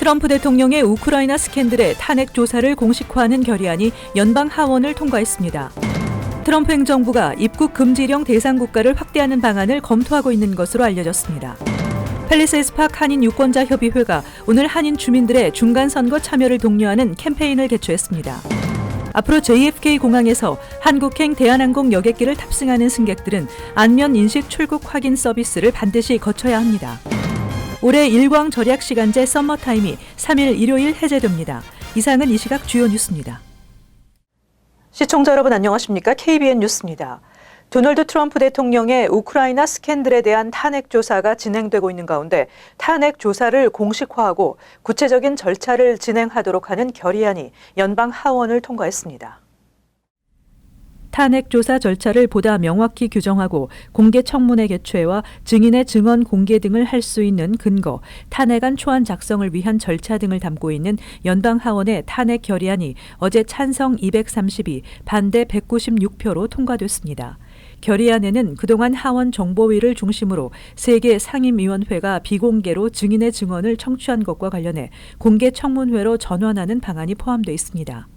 트럼프 대통령의 우크라이나 스캔들의 탄핵 조사를 공식화하는 결의안이 연방 하원을 통과했습니다. 트럼프 행정부가 입국 금지령 대상 국가를 확대하는 방안을 검토하고 있는 것으로 알려졌습니다. 팰리세이드 파크 한인 유권자 협의회가 오늘 한인 주민들의 중간 선거 참여를 독려하는 캠페인을 개최했습니다. 앞으로 JFK 공항에서 한국행 대한항공 여객기를 탑승하는 승객들은 안면 인식 출국 확인 서비스를 반드시 거쳐야 합니다. 올해 일광 절약 시간제 썸머타임이 3일 일요일 해제됩니다. 이상은 이 시각 주요 뉴스입니다. 시청자 여러분 안녕하십니까? KBN 뉴스입니다. 도널드 트럼프 대통령의 우크라이나 스캔들에 대한 탄핵 조사가 진행되고 있는 가운데 탄핵 조사를 공식화하고 구체적인 절차를 진행하도록 하는 결의안이 연방 하원을 통과했습니다. 탄핵 조사 절차를 보다 명확히 규정하고 공개 청문회 개최와 증인의 증언 공개 등을 할 수 있는 근거, 탄핵안 초안 작성을 위한 절차 등을 담고 있는 연방 하원의 탄핵 결의안이 어제 찬성 232, 반대 196표로 통과됐습니다. 결의안에는 그동안 하원 정보위를 중심으로 3개 상임위원회가 비공개로 증인의 증언을 청취한 것과 관련해 공개 청문회로 전환하는 방안이 포함되어 있습니다.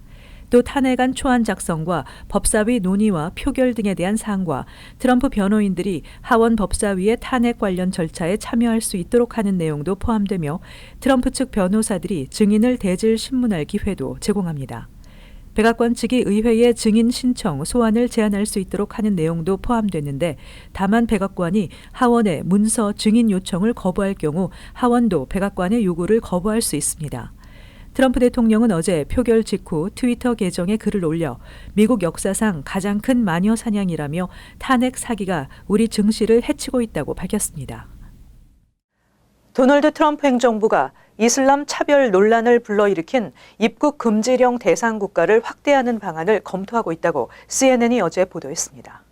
또 탄핵안 초안 작성과 법사위 논의와 표결 등에 대한 사항과 트럼프 변호인들이 하원 법사위의 탄핵 관련 절차에 참여할 수 있도록 하는 내용도 포함되며 트럼프 측 변호사들이 증인을 대질 신문할 기회도 제공합니다. 백악관 측이 의회에 증인 신청, 소환을 제한할 수 있도록 하는 내용도 포함됐는데 다만 백악관이 하원의 문서 증인 요청을 거부할 경우 하원도 백악관의 요구를 거부할 수 있습니다. 트럼프 대통령은 어제 표결 직후 트위터 계정에 글을 올려 미국 역사상 가장 큰 마녀 사냥이라며 탄핵 사기가 우리 증시를 해치고 있다고 밝혔습니다. 도널드 트럼프 행정부가 이슬람 차별 논란을 불러일으킨 입국 금지령 대상 국가를 확대하는 방안을 검토하고 있다고 CNN이 어제 보도했습니다.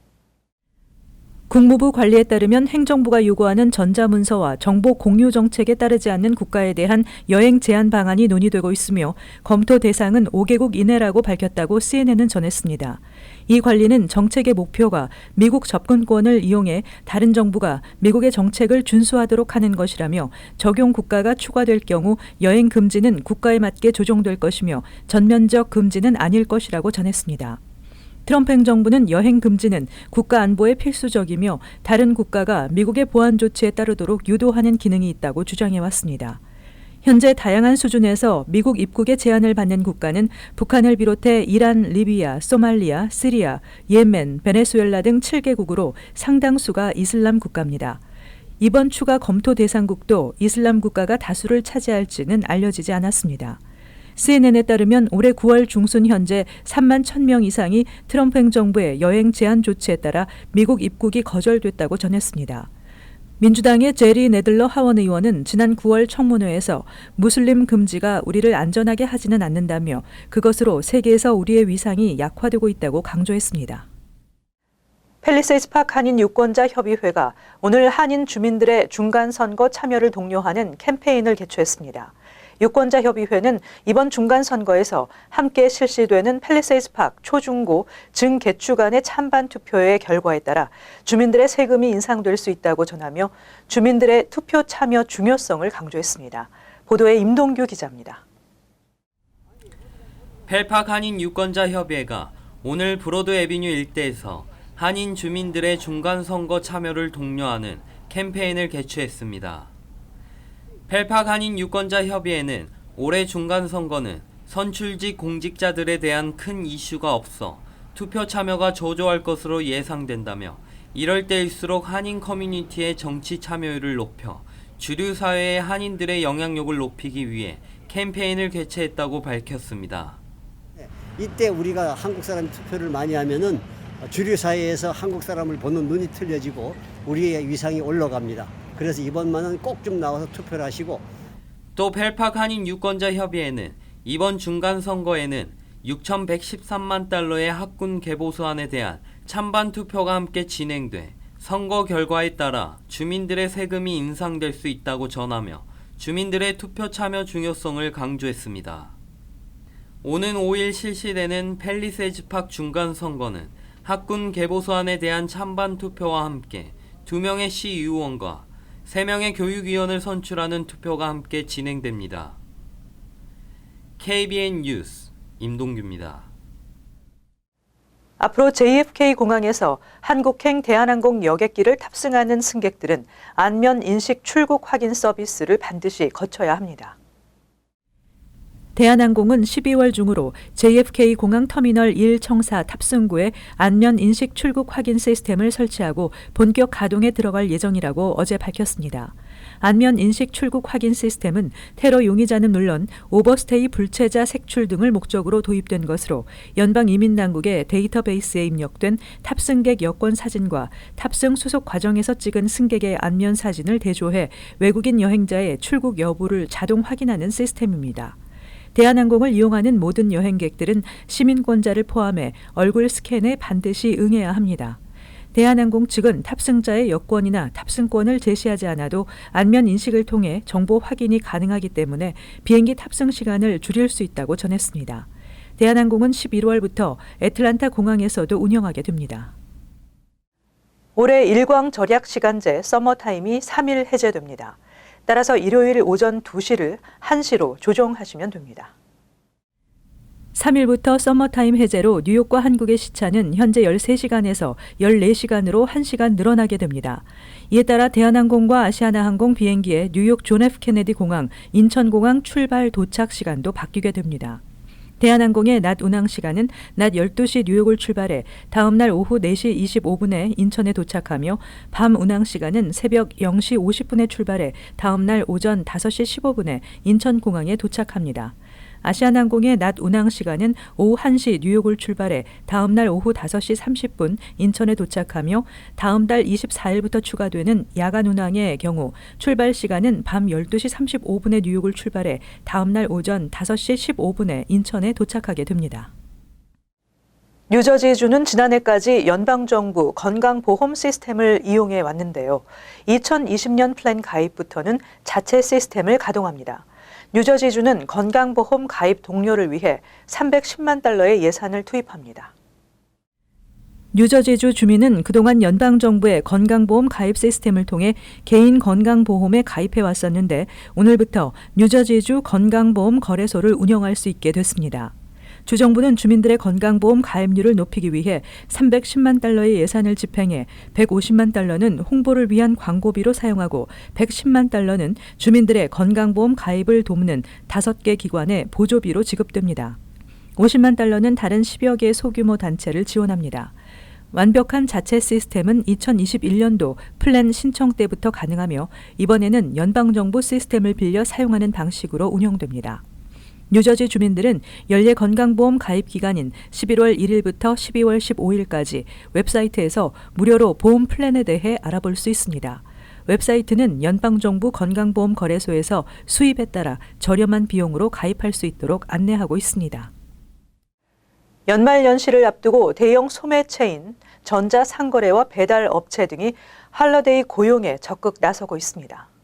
국무부 관리에 따르면 행정부가 요구하는 전자문서와 정보 공유 정책에 따르지 않는 국가에 대한 여행 제한 방안이 논의되고 있으며 검토 대상은 5개국 이내라고 밝혔다고 CNN은 전했습니다. 이 관리는 정책의 목표가 미국 접근권을 이용해 다른 정부가 미국의 정책을 준수하도록 하는 것이라며 적용 국가가 추가될 경우 여행 금지는 국가에 맞게 조정될 것이며 전면적 금지는 아닐 것이라고 전했습니다. 트럼프 행정부는 여행 금지는 국가 안보에 필수적이며 다른 국가가 미국의 보안 조치에 따르도록 유도하는 기능이 있다고 주장해왔습니다. 현재 다양한 수준에서 미국 입국에 제한을 받는 국가는 북한을 비롯해 이란, 리비아, 소말리아, 시리아, 예멘, 베네수엘라 등 7개국으로 상당수가 이슬람 국가입니다. 이번 추가 검토 대상국도 이슬람 국가가 다수를 차지할지는 알려지지 않았습니다. CNN에 따르면 올해 9월 중순 현재 3만 1,000명 이상이 트럼프 행정부의 여행 제한 조치에 따라 미국 입국이 거절됐다고 전했습니다. 민주당의 제리 네들러 하원 의원은 지난 9월 청문회에서 무슬림 금지가 우리를 안전하게 하지는 않는다며 그것으로 세계에서 우리의 위상이 약화되고 있다고 강조했습니다. 팰리세이드 파크 한인 유권자 협의회가 오늘 한인 주민들의 중간 선거 참여를 독려하는 캠페인을 개최했습니다. 유권자 협의회는 이번 중간 선거에서 함께 실시되는 팰리세이드 파크 초중고 증개추 간의 찬반 투표의 결과에 따라 주민들의 세금이 인상될 수 있다고 전하며 주민들의 투표 참여 중요성을 강조했습니다. 보도에 임동규 기자입니다. 팰파크 한인 유권자 협의회가 오늘 브로드 애비뉴 일대에서 한인 주민들의 중간 선거 참여를 독려하는 캠페인을 개최했습니다. 팰파크 한인 유권자 협의회는 올해 중간선거는 선출직 공직자들에 대한 큰 이슈가 없어 투표 참여가 저조할 것으로 예상된다며 이럴 때일수록 한인 커뮤니티의 정치 참여율을 높여 주류 사회의 한인들의 영향력을 높이기 위해 캠페인을 개최했다고 밝혔습니다. 이때 우리가 한국 사람이 투표를 많이 하면은 주류 사회에서 한국 사람을 보는 눈이 틀려지고 우리의 위상이 올라갑니다. 그래서 이번만은 꼭 좀 나와서 투표를 하시고. 또 팰파크 한인 유권자 협의회는 이번 중간 선거에는 6,113만 달러의 학군 개보수안에 대한 찬반 투표가 함께 진행돼 선거 결과에 따라 주민들의 세금이 인상될 수 있다고 전하며 주민들의 투표 참여 중요성을 강조했습니다. 오는 5일 실시되는 팰리세이드 파크 중간 선거는 학군 개보수안에 대한 찬반 투표와 함께 2명의 시의원과 3명의 교육위원을 선출하는 투표가 함께 진행됩니다. KBN 뉴스 임동규입니다. 앞으로 JFK 공항에서 한국행 대한항공 여객기를 탑승하는 승객들은 안면 인식 출국 확인 서비스를 반드시 거쳐야 합니다. 대한항공은 12월 중으로 JFK 공항 터미널 1 청사 탑승구에 안면 인식 출국 확인 시스템을 설치하고 본격 가동에 들어갈 예정이라고 어제 밝혔습니다. 안면 인식 출국 확인 시스템은 테러 용의자는 물론 오버스테이 불체자 색출 등을 목적으로 도입된 것으로 연방 이민당국의 데이터베이스에 입력된 탑승객 여권 사진과 탑승 수속 과정에서 찍은 승객의 안면 사진을 대조해 외국인 여행자의 출국 여부를 자동 확인하는 시스템입니다. 대한항공을 이용하는 모든 여행객들은 시민권자를 포함해 얼굴 스캔에 반드시 응해야 합니다. 대한항공 측은 탑승자의 여권이나 탑승권을 제시하지 않아도 안면 인식을 통해 정보 확인이 가능하기 때문에 비행기 탑승 시간을 줄일 수 있다고 전했습니다. 대한항공은 11월부터 애틀란타 공항에서도 운영하게 됩니다. 올해 일광 절약 시간제 서머타임이 3일 해제됩니다. 따라서 일요일 오전 2시를 1시로 조정하시면 됩니다. 3일부터 서머타임 해제로 뉴욕과 한국의 시차는 현재 13시간에서 14시간으로 1시간 늘어나게 됩니다. 이에 따라 대한항공과 아시아나항공 비행기의 뉴욕 존 F 케네디 공항, 인천공항 출발 도착 시간도 바뀌게 됩니다. 대한항공의 낮 운항 시간은 낮 12시 뉴욕을 출발해 다음 날 오후 4시 25분에 인천에 도착하며 밤 운항 시간은 새벽 0시 50분에 출발해 다음 날 오전 5시 15분에 인천공항에 도착합니다. 아시아나항공의 낮 운항 시간은 오후 1시 뉴욕을 출발해 다음 날 오후 5시 30분 인천에 도착하며 다음 달 24일부터 추가되는 야간 운항의 경우 출발 시간은 밤 12시 35분에 뉴욕을 출발해 다음 날 오전 5시 15분에 인천에 도착하게 됩니다. 뉴저지주는 지난해까지 연방정부 건강보험 시스템을 이용해 왔는데요. 2020년 플랜 가입부터는 자체 시스템을 가동합니다. 뉴저지주는 건강보험 가입 동료를 위해 310만 달러의 예산을 투입합니다. 뉴저지주 주민은 그동안 연방정부의 건강보험 가입 시스템을 통해 개인 건강보험에 가입해 왔었는데 오늘부터 뉴저지주 건강보험 거래소를 운영할 수 있게 됐습니다. 주정부는 주민들의 건강보험 가입률을 높이기 위해 310만 달러의 예산을 집행해 150만 달러는 홍보를 위한 광고비로 사용하고 110만 달러는 주민들의 건강보험 가입을 돕는 5개 기관의 보조비로 지급됩니다. 50만 달러는 다른 10여 개의 소규모 단체를 지원합니다. 완벽한 자체 시스템은 2021년도 플랜 신청 때부터 가능하며 이번에는 연방정부 시스템을 빌려 사용하는 방식으로 운영됩니다. 뉴저지 주민들은 연례 건강보험 가입 기간인 11월 1일부터 12월 15일까지 웹사이트에서 무료로 보험 플랜에 대해 알아볼 수 있습니다. 웹사이트는 연방정부 건강보험 거래소에서 수입에 따라 저렴한 비용으로 가입할 수 있도록 안내하고 있습니다. 연말연시를 앞두고 대형 소매 체인, 전자상거래와 배달 업체 등이 할러데이 고용에 적극 나서고 있습니다.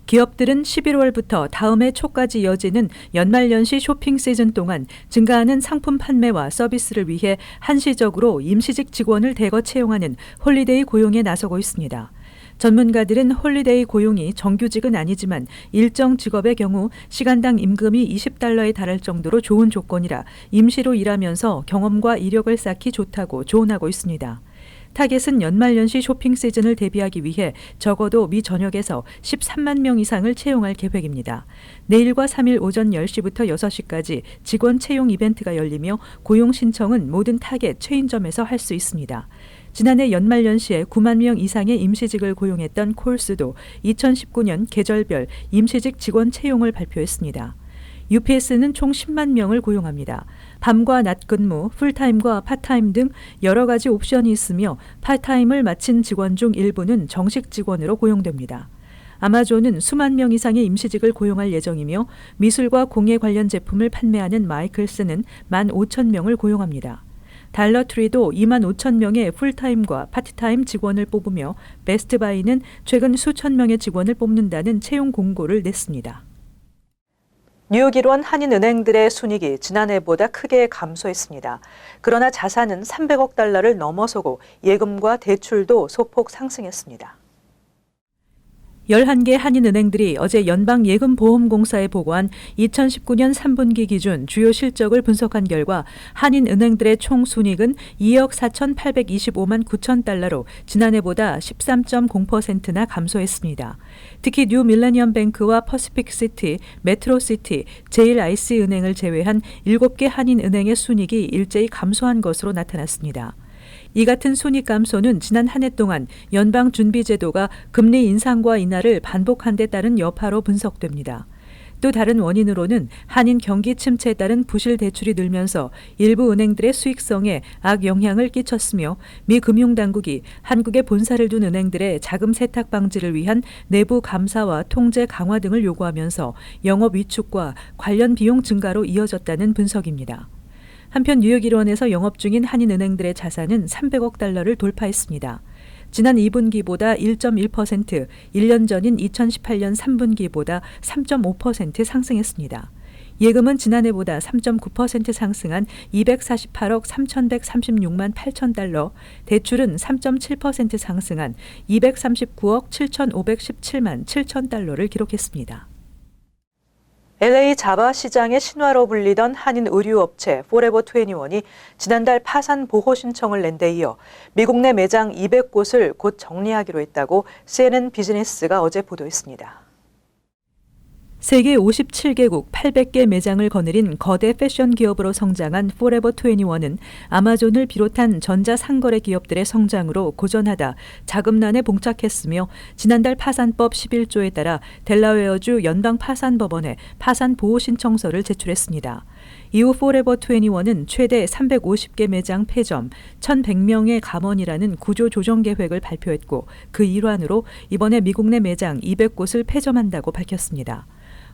기업들은 11월부터 다음 해 초까지 이어지는 연말연시 쇼핑 시즌 동안 증가하는 상품 판매와 서비스를 위해 한시적으로 임시직 직원을 대거 채용하는 홀리데이 고용에 나서고 있습니다. 전문가들은 홀리데이 고용이 정규직은 아니지만 일정 직업의 경우 시간당 임금이 $20에 달할 정도로 좋은 조건이라 임시로 일하면서 경험과 이력을 쌓기 좋다고 조언하고 있습니다. 타겟은 연말연시 쇼핑 시즌을 대비하기 위해 적어도 미 전역에서 13만 명 이상을 채용할 계획입니다. 내일과 3일 오전 10시부터 6시까지 직원 채용 이벤트가 열리며 고용 신청은 모든 타겟 체인점에서 할 수 있습니다. 지난해 연말연시에 9만 명 이상의 임시직을 고용했던 콜스도 2019년 계절별 임시직 직원 채용을 발표했습니다. UPS는 총 10만 명을 고용합니다. 밤과 낮 근무, 풀타임과 파타임 등 여러 가지 옵션이 있으며 파타임을 마친 직원 중 일부는 정식 직원으로 고용됩니다. 아마존은 수만 명 이상의 임시직을 고용할 예정이며 미술과 공예 관련 제품을 판매하는 마이클스는 15,000명을 고용합니다. 달러트리도 25,000명의 풀타임과 파트타임 직원을 뽑으며 베스트바이는 최근 수천 명의 직원을 뽑는다는 채용 공고를 냈습니다. 뉴욕 일원 한인은행들의 순이익이 지난해보다 크게 감소했습니다. 그러나 자산은 300억 달러를 넘어서고 예금과 대출도 소폭 상승했습니다. 11개 한인은행들이 어제 연방예금보험공사에 보고한 2019년 3분기 기준 주요 실적을 분석한 결과 한인은행들의 총 순이익은 2억 4,825만 9천 달러로 지난해보다 13.0%나 감소했습니다. 특히 뉴 밀레니엄 뱅크와 퍼시픽시티, 메트로시티, 제일아이스은행을 제외한 7개 한인은행의 순이익이 일제히 감소한 것으로 나타났습니다. 이 같은 순이익 감소는 지난 한 해 동안 연방준비제도가 금리 인상과 인하를 반복한 데 따른 여파로 분석됩니다. 또 다른 원인으로는 한인 경기 침체에 따른 부실 대출이 늘면서 일부 은행들의 수익성에 악영향을 끼쳤으며 미 금융당국이 한국에 본사를 둔 은행들의 자금 세탁 방지를 위한 내부 감사와 통제 강화 등을 요구하면서 영업 위축과 관련 비용 증가로 이어졌다는 분석입니다. 한편 뉴욕 일원에서 영업 중인 한인은행들의 자산은 300억 달러를 돌파했습니다. 지난 2분기보다 1.1%, 1년 전인 2018년 3분기보다 3.5% 상승했습니다. 예금은 지난해보다 3.9% 상승한 248억 3,136만 8천 달러, 대출은 3.7% 상승한 239억 7,517만 7천 달러를 기록했습니다. LA 자바 시장의 신화로 불리던 한인 의류업체 포레버 21이 지난달 파산 보호 신청을 낸 데 이어 미국 내 매장 200곳을 곧 정리하기로 했다고 CNN 비즈니스가 어제 보도했습니다. 세계 57개국 800개 매장을 거느린 거대 패션 기업으로 성장한 포레버 21은 아마존을 비롯한 전자상거래 기업들의 성장으로 고전하다 자금난에 봉착했으며 지난달 파산법 11조에 따라 델라웨어주 연방파산법원에 파산보호 신청서를 제출했습니다. 이후 포레버 21은 최대 350개 매장 폐점, 1,100명의 감원이라는 구조 조정 계획을 발표했고 그 일환으로 이번에 미국 내 매장 200곳을 폐점한다고 밝혔습니다.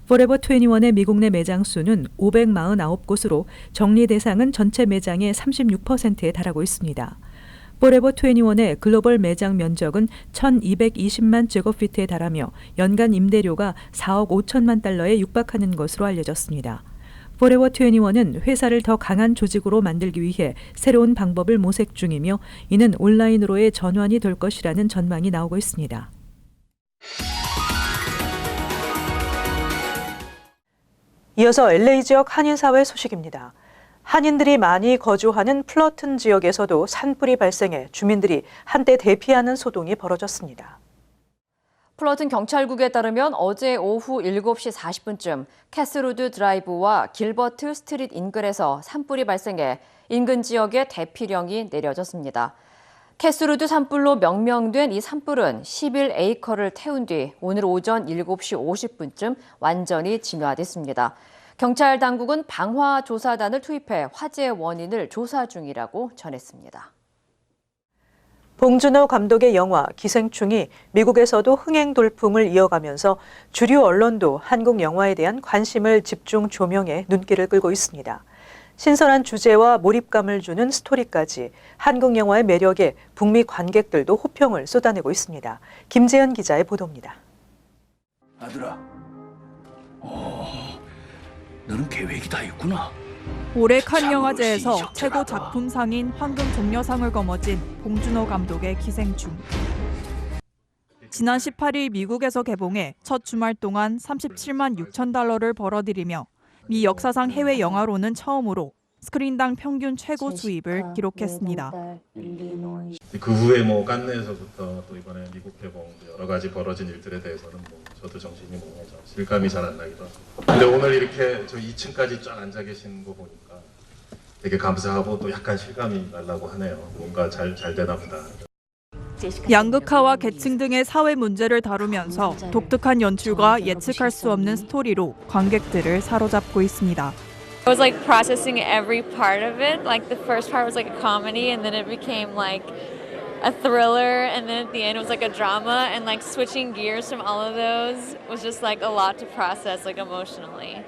포레버 21의 미국 내 매장 수는 549곳으로 정리 대상은 전체 매장의 36%에 달하고 있습니다. 포레버 21의 글로벌 매장 면적은 1,220만 제곱피트에 달하며 연간 임대료가 4억 5천만 달러에 육박하는 것으로 알려졌습니다. 포레버 21은 회사를 더 강한 조직으로 만들기 위해 새로운 방법을 모색 중이며 이는 온라인으로의 전환이 될 것이라는 전망이 나오고 있습니다. 이어서 LA 지역 한인사회 소식입니다. 한인들이 많이 거주하는 플러튼 지역에서도 산불이 발생해 주민들이 한때 대피하는 소동이 벌어졌습니다. 플러튼 경찰국에 따르면 어제 오후 7시 40분쯤 캐슬우드 드라이브와 길버트 스트릿 인근에서 산불이 발생해 인근 지역에 대피령이 내려졌습니다. 캐슬우드 산불로 명명된 이 산불은 11에이커를 태운 뒤 오늘 오전 7시 50분쯤 완전히 진화됐습니다. 경찰 당국은 방화 조사단을 투입해 화재의 원인을 조사 중이라고 전했습니다. 봉준호 감독의 영화 기생충이 미국에서도 흥행 돌풍을 이어가면서 주류 언론도 한국 영화에 대한 관심을 집중 조명해 눈길을 끌고 있습니다. 신선한 주제와 몰입감을 주는 스토리까지 한국 영화의 매력에 북미 관객들도 호평을 쏟아내고 있습니다. 김재현 기자의 보도입니다. 아들아, 너는 계획이 다 있구나. 올해 칸 영화제에서 최고 작품상인 황금 종려상을 거머쥔 봉준호 감독의 기생충. 지난 18일 미국에서 개봉해 첫 주말 동안 37만 6천 달러를 벌어들이며 미 역사상 해외 영화로는 처음으로 스크린당 평균 최고 수입을 기록했습니다. 그 후에 뭐 깐네에서부터 또 이번에 미국 개봉 여러 가지 벌어진 일들에 대해서는 뭐 저도 정신이 몽해져 실감이 잘 안 나기도 하고. 근데 오늘 이렇게 저 2층까지 쫙 앉아 계신 거 보니까 되게 감사하고 또 약간 실감이 나려고 하네요. 뭔가 잘 되나 보다. 양극화와 계층 등의 사회 문제를 다루면서 독특한 연출과 예측할 수 없는 스토리로 관객들을 사로잡고 있습니다. I was like processing every part of it. Like the first part was like a comedy, and then it became like a thriller, and then at the end it was like a drama, and like switching gears from all of those was just like a lot to process like emotionally.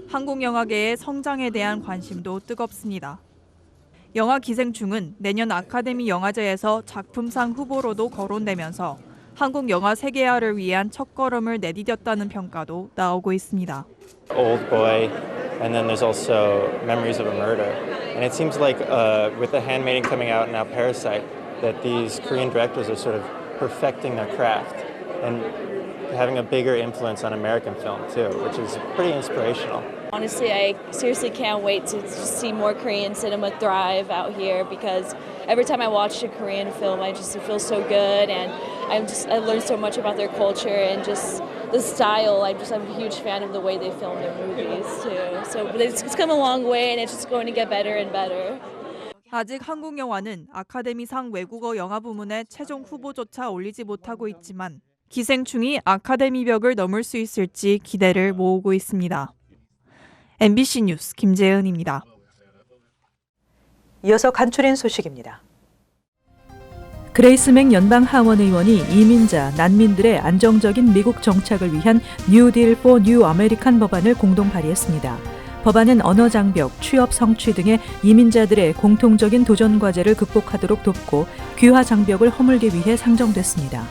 한국 영화계의 성장에 대한 관심도 뜨겁습니다. 영화 기생충은 내년 아카데미 영화제에서 작품상 후보로도 거론되면서 한국 영화 세계화를 위한 첫걸음을 내디뎠다는 평가도 나오고 있습니다. Old Boy, and then there's also Memories of a Murder. And it seems like with The Handmaiden coming out and now Parasite, that these Korean directors are sort of perfecting their craft. and having a bigger influence on American film too, which is pretty inspirational. Honestly, I seriously can't wait to just see more Korean cinema thrive out here because every time I watch a Korean film, it feels so good, and I learned so much about their culture and just the style. I'm a huge fan of the way they film their movies too. So it's come a long way, and it's just going to get better and better. 아직 한국 영화는 아카데미상 외국어 영화 부문에 최종 후보조차 올리지 못하고 있지만 기생충이 아카데미 벽을 넘을 수 있을지 기대를 모으고 있습니다. MBC 뉴스 김재은입니다. 이어서 간추린 소식입니다. 그레이스 맥 연방 하원 의원이 이민자, 난민들의 안정적인 미국 정착을 위한 New Deal for New American 법안을 공동 발의했습니다. 법안은 언어 장벽, 취업 성취 등의 이민자들의 공통적인 도전 과제를 극복하도록 돕고 귀화 장벽을 허물기 위해 상정됐습니다.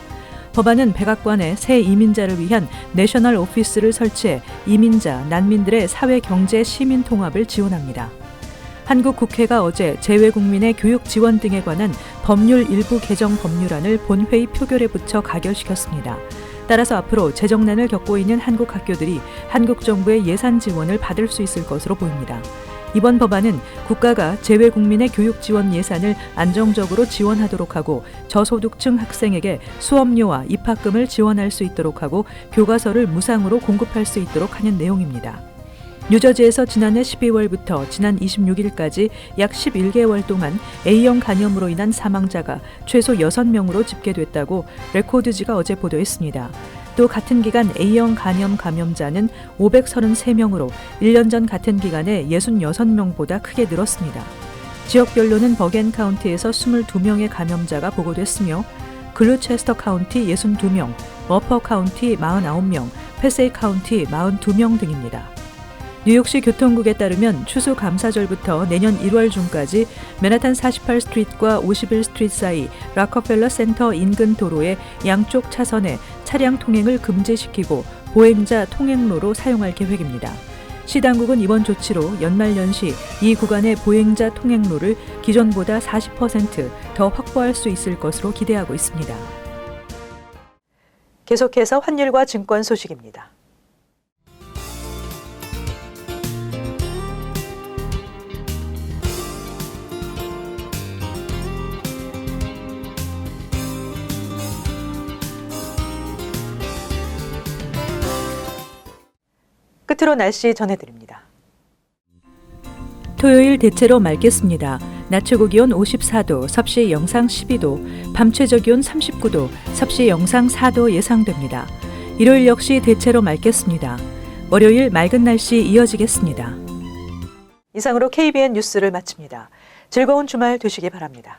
법안은 백악관에 새 이민자를 위한 내셔널 오피스를 설치해 이민자, 난민들의 사회, 경제, 시민 통합을 지원합니다. 한국 국회가 어제 재외국민의 교육 지원 등에 관한 법률 일부 개정 법률안을 본회의 표결에 붙여 가결시켰습니다. 따라서 앞으로 재정난을 겪고 있는 한국 학교들이 한국 정부의 예산 지원을 받을 수 있을 것으로 보입니다. 이번 법안은 국가가 재외국민의 교육 지원 예산을 안정적으로 지원하도록 하고 저소득층 학생에게 수업료와 입학금을 지원할 수 있도록 하고 교과서를 무상으로 공급할 수 있도록 하는 내용입니다. 뉴저지에서 지난해 12월부터 지난 26일까지 약 11개월 동안 A형 간염으로 인한 사망자가 최소 6명으로 집계됐다고 레코드지가 어제 보도했습니다. 또 같은 기간 A형 간염 감염자는 533명으로 1년 전 같은 기간에 66명보다 크게 늘었습니다. 지역별로는 버겐 카운티에서 22명의 감염자가 보고됐으며 글루체스터 카운티 62명, 워퍼 카운티 49명, 패세이 카운티 42명 등입니다. 뉴욕시 교통국에 따르면 추수감사절부터 내년 1월 중까지 맨하탄 48스트리트과 51스트리트 사이 락커펠러 센터 인근 도로의 양쪽 차선에 차량 통행을 금지시키고 보행자 통행로로 사용할 계획입니다. 시 당국은 이번 조치로 연말연시 이 구간의 보행자 통행로를 기존보다 40% 더 확보할 수 있을 것으로 기대하고 있습니다. 계속해서 환율과 증권 소식입니다. 끝으로 날씨 전해드립니다. 토요일 대체로 맑겠습니다. 낮 최고 기온 54도, 섭씨 영상 12도, 밤 최저 기온 39도, 섭씨 영상 4도 예상됩니다. 일요일 역시 대체로 맑겠습니다. 월요일 맑은 날씨 이어지겠습니다. 이상으로 KBN 뉴스를 마칩니다. 즐거운 주말 되시기 바랍니다.